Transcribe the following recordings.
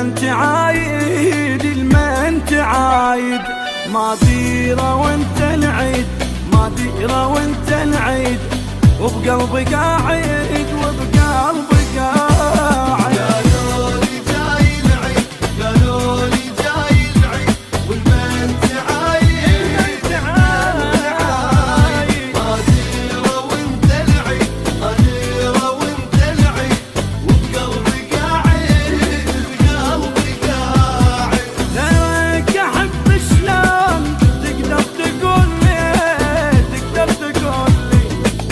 انت عايد المن تعايد، ما ديره وانت العيد، ما ديره وانت العيد، وبقلبي قاعد وبقلبي قاعد. قالوا لي جاي العيد، قالوا لي جاي العيد، والمن تعايد ما ديره وانت العيد، ما ديره وانت العيد، وبقلبي قاعد بقلبي قاعد. تراك احب شلون تقدر تقول لي، تقدر تقول لي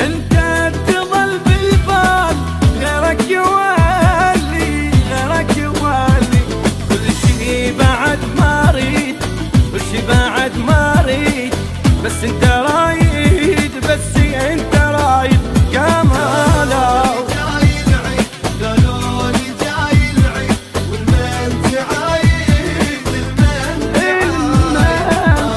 انت تظل بالبال، غيرك يوالي، غيرك يوالي، كل شي بعد ما اريد، كل شي بعد ما اريد، بس انت رايد، بس انت رايد كمالا. جاي العيد، قالوا لي جاي العيد، والمن تعايد، المن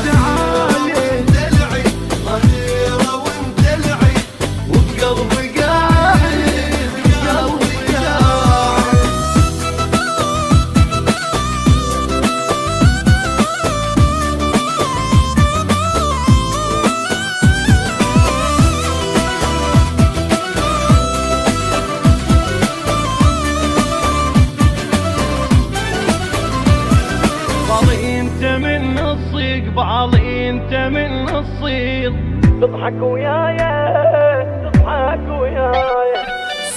تعايد، العيد ما ديره وانت العيد، وبقلبي قاعد بقلبي قاعد. بالي انت من الصيق، بالي انت من الصيد، تضحك ويايا، تضحك ويايا،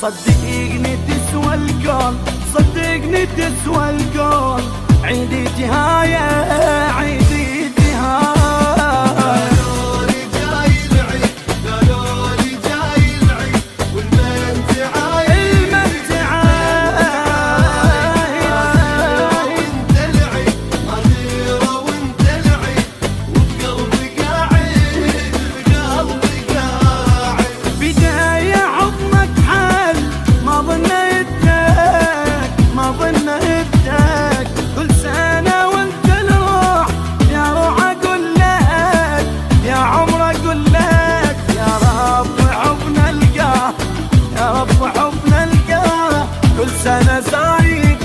صدقني تسوى الكون، صدقني تسوى الكون، عيدي تهايا، عيدي تهايا. قالوا لي جاي العيد، قالوا لي جاي العيد، والمن تعايد، المن تعايد وانت العيد، ما ديره وانت العيد، وبقلبي قاعد بقلبي قاعد. بداية حضنك حل، ما ظنيتك، ما ظنيتك، كل سنة وانت الروح، يا روح اقول لك، يا عمر اقول لك، يا رب حبنا القاه، يا رب حبنا القاه، كل سنة زايد،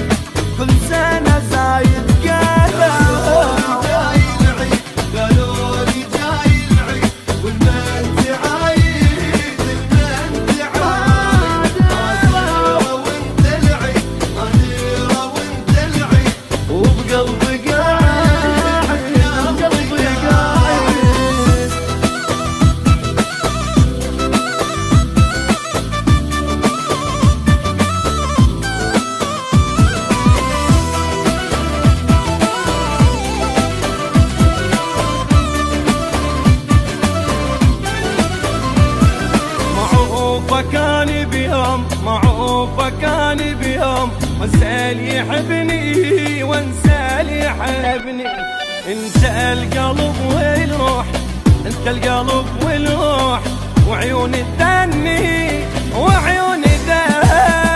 كل سنة زايد قالوا. جاي العيد، قالوا لي جاي العيد، والمن تعايد، المن تعايد، ما ديره وانت العيد، ما ديره وانت العيد، وبقلبي قاعد بقلبي قاعد. معوفك كان بيوم، معوفك كان بيوم، وانسى اللي يحبني، وانسى اللي يحبني، انت القلب والروح، انت القلب والروح، وعيون الدني، وعيون الدني.